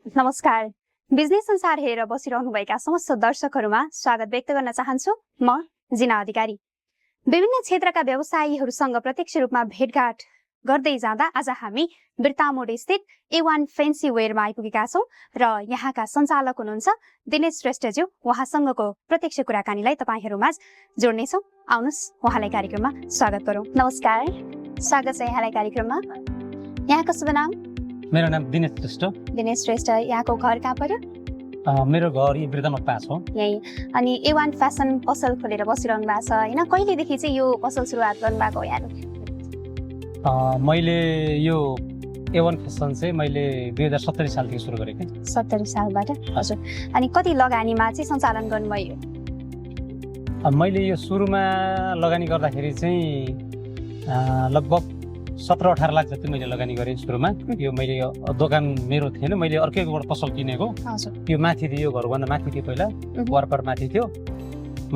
नमस्कार। बिजनेस संसार हेरेर बसिरहनुभएका समस्त दर्शकहरूमा स्वागत व्यक्त गर्न चाहन्छु। म जिना अधिकारी। विभिन्न क्षेत्रका व्यवसायीहरूसँग प्रत्यक्ष रूपमा भेटघाट गर्दै जाँदा आज हामी बिर्तामोड स्थित A1 फैन्सी वेयरमा आइपुगेका छौं र यहाँका सञ्चालक हुनुहुन्छ दिनेश श्रेष्ठज्यू। उहाँसँगको प्रत्यक्ष कुराकानीलाई तपाईहरुमाझ जोड्नेछौं। आउनुस् उहाँलाई कार्यक्रममा स्वागत गरौं। नमस्कार, स्वागत छ यहाँलाई कार्यक्रममा। यहाँको शुभ नाम? मेरो नाम दिनेश श्रेष्ठ। दिनेश श्रेष्ठ, यहाँको घर कहाँ पर्यो? मेरो घर यही बिर्तामोड 5 हो। यही। अनि A1 फ्यासन पसल खोलेर बसिरहनु भएको छ हैन? कहिलेदेखि चाहिँ यो पसल सुरुवात गर्नु भएको हो यहाँहरु? मैले यो A1 फ्यासन चाहिँ मैले 2070 सालदेखि सुरु गरेको थिएँ। 70 सालबाट? हजुर। अनि कति लगानीमा चाहिँ सञ्चालन गर्नुभयो? मैले यो सुरुमा लगानी गर्दाखेरि चाहिँ लगभग 17-18 लाख जति मैले लगानी गरेँ सुरुमा। यो मैले दोकान मेरो थिएन, मैले अर्कैकोबाट पसल किनेको। यो माथि थियो, यो घरभन्दा माथि थियो, पहिला वरपर माथि थियो।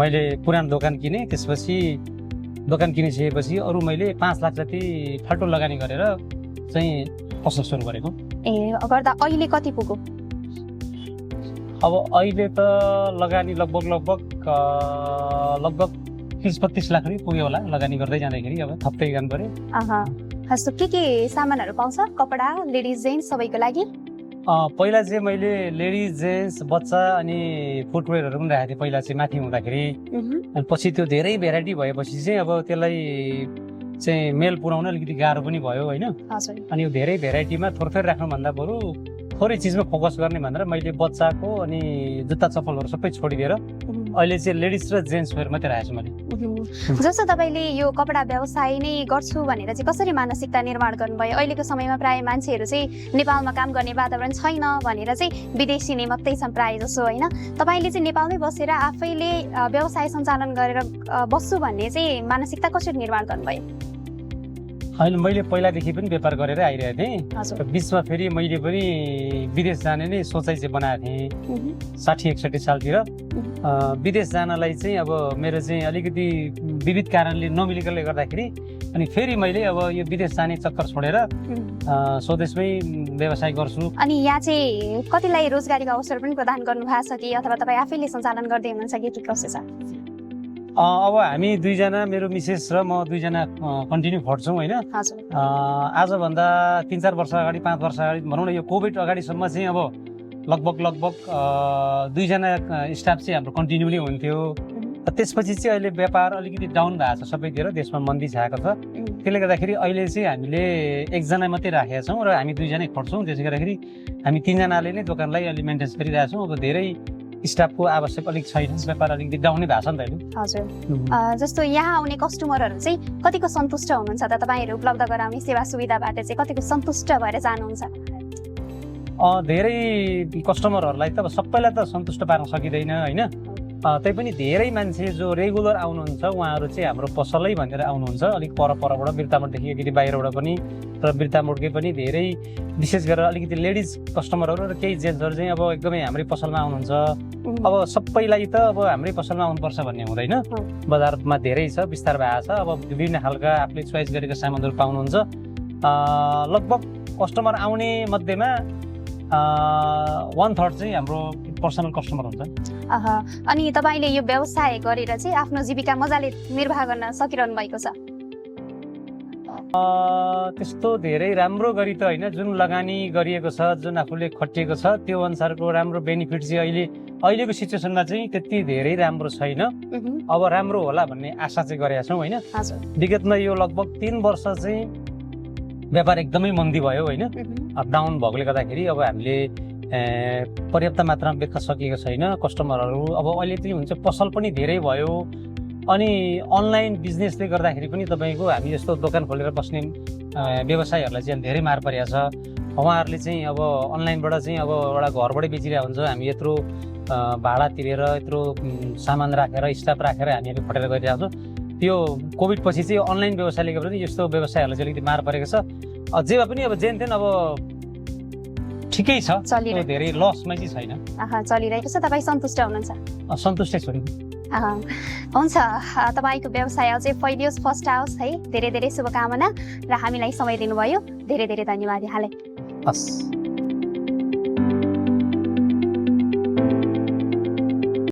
मैले पुरानो दोकान किनेँ, त्यसपछि दोकान किनिसकेपछि अरू मैले 5 लाख जति फाल्टो लगानी गरेर चाहिँ पसल सुरु गरेको। गर्दा अहिले कति पुग्यो? अब अहिले त लगानी लगभग 30-32 लाख पुग्यो होला लगानी गर्दै जाँदाखेरि। अब थप्दै जानु पर्यो। हस्तो के सामानहरू पाउँछ? कपडा, लेडिज जेन्ट्स सबैको लागि? पहिला चाहिँ मैले लेडिज जेन्ट्स बच्चा अनि फुटवेयरहरू पनि राखेको थिएँ पहिला चाहिँ माथि हुँदाखेरि। अनि पछि त्यो धेरै भेराइटी भएपछि चाहिँ अब त्यसलाई चाहिँ मेल पुर्याउन अलिकति गाह्रो पनि भयो होइन। अनि यो धेरै भेराइटीमा थोरै राख्नुभन्दा बरु थोरै चिजमा फोकस गर्ने भनेर मैले बच्चाको अनि जुत्ता चप्पलहरू सबै छोडिदिएर अहिले चाहिँ लेडिज र जेन्ट्स वेयर मात्रै राखेको छु मैले। जस्तो तपाईले यो कपडा व्यवसाय नै गर्छु भनेर चाहिँ कसरी मानसिकता निर्माण गर्नुभयो? अहिलेको समयमा प्राय मान्छेहरू चाहिँ नेपालमा काम गर्ने वातावरण छैन भनेर चाहिँ विदेशी नै मात्रै छन् प्राय जसो होइन। तपाईले चाहिँ नेपालमै बसेर आफैले व्यवसाय सञ्चालन गरेर बस्छु भन्ने चाहिँ मानसिकता कसरी निर्माण गर्नुभयो? होइन, मैले पहिलादेखि पनि व्यापार गरेर आइरहेको थिएँ। बिचमा फेरि मैले पनि विदेश जाने नै सोचाइ चाहिँ बनाएको थिएँ 60-61 सालतिर। विदेश जानलाई चाहिँ अब मेरो चाहिँ अलिकति विविध कारणले नमिलेकोले गर्दाखेरि अनि फेरि मैले अब यो विदेश जाने चक्कर छोडेर स्वदेशमै व्यवसाय गर्छु। अनि यहाँ चाहिँ कतिलाई रोजगारीको अवसर पनि प्रदान गर्नु भएको छ कि अथवा तपाईँ आफैले सञ्चालन गर्दै हुनुहुन्छ कि के कसो छ? अब हामी दुईजना, मेरो मिसेस र म दुईजना कन्टिन्यू खट्छौँ होइन। आजभन्दा 3-4 वर्ष अगाडि, 5 वर्ष अगाडि भनौँ न, यो कोभिड अगाडिसम्म चाहिँ अब लगभग 2जना स्टाफ चाहिँ हाम्रो कन्टिन्यू नै हुन्थ्यो। त्यसपछि चाहिँ अहिले व्यापार अलिकति डाउन भएको छ सबैतिर, देशमा मन्दी छाएको छ। त्यसले गर्दाखेरि अहिले चाहिँ हामीले 1जना मात्रै राखेका छौँ र हामी 2जनै खट्छौँ। त्यसले गर्दाखेरि हामी 3जनाले नै दोकानलाई अलि मेन्टेन गरिरहेका छौँ। अब धेरै स्टाफको आवश्यक अलिक छैन, व्यापार अलिकति डाउनै भएको छ नि त अहिले। हजुर। जस्तो यहाँ आउने कस्टमरहरू चाहिँ कतिको सन्तुष्ट हुनुहुन्छ त? तपाईँहरू उपलब्ध गराउने सेवा सुविधाबाट चाहिँ कतिको सन्तुष्ट भएर जानुहुन्छ? धेरै कस्टमरहरूलाई त अब सबैलाई त सन्तुष्ट पार्न सकिँदैन होइन। तैपनि धेरै मान्छे जो रेगुलर आउनुहुन्छ उहाँहरू चाहिँ हाम्रो पसलै भनेर आउनुहुन्छ, अलिक परबाट बिर्तामोडदेखि अलिकति बाहिरबाट पनि। र बिर्तामोडकै पनि धेरै विशेष गरेर अलिकति लेडिज कस्टमरहरू र केही जेन्ट्सहरू चाहिँ अब एकदमै हाम्रै पसलमा आउनुहुन्छ। अब सबैलाई त अब हाम्रै पसलमा आउनुपर्छ भन्ने हुँदैन, बजारमा धेरै छ, विस्तार भएको छ। अब विभिन्न खालका आफूले चोइस गरेका सामानहरू पाउनुहुन्छ। लगभग कस्टमर आउने मध्येमा 1/3 चाहिँ हाम्रो पर्सनल कस्टमर हुन्छ। अनि तपाईले यो व्यवसाय गरेर चाहिँ आफ्नो जीविका मजाले निर्वाह गर्न सकिरहनु भएको छ? त्यस्तो धेरै राम्रो गरी त होइन। जुन लगानी गरिएको छ, जुन आफूले खटिएको छ, त्यो अनुसारको राम्रो बेनिफिट चाहिँ अहिलेको सिचुएसनमा चाहिँ त्यति धेरै राम्रो छैन। अब राम्रो होला भन्ने आशा चाहिँ गरेका छौँ होइन। विगतमा यो लगभग 3 वर्ष चाहिँ व्यापार एकदमै मन्दी भयो होइन। डाउन भएकोले गर्दाखेरि अब हामीले पर्याप्त मात्रामा बेच्न सकेको छैन। कस्टमरहरू अब अहिले चाहिँ हुन्छ, पसल पनि धेरै भयो। अनि अनलाइन बिजनेसले गर्दाखेरि पनि तपाईँको हामी जस्तो दोकान खोलेर बस्ने व्यवसायहरूलाई चाहिँ धेरै मार परेको छ। उहाँहरूले चाहिँ अब अनलाइनबाट चाहिँ अब एउटा घरबाटै बेचिरहेको हुन्छ। हामी यत्रो भाडा तिरेर यत्रो सामान राखेर स्टाफ राखेर हामीहरू खटेर गरिरहेको छौँ। त्यो कोभिड पछि चाहिँ अनलाइन व्यवसायले गर्दा यस्तो व्यवसायहरूलाई चाहिँ अलिकति मार परेको छ। जे भए पनि अब जेन तेन अब ठिकै छ, धेरै लसमा चाहिँ छैन, चलिरहेको छ। तपाईँ सन्तुष्ट हुनुहुन्छ? सन्तुष्टै छु। हुन्छ, तपाईको व्यवसाय अझै फैलियोस्, फर्स्ट आओस् है। धेरै धेरै शुभकामना र हामीलाई समय दिनुभयो। धेरै धेरै धन्यवाद यहाँलाई।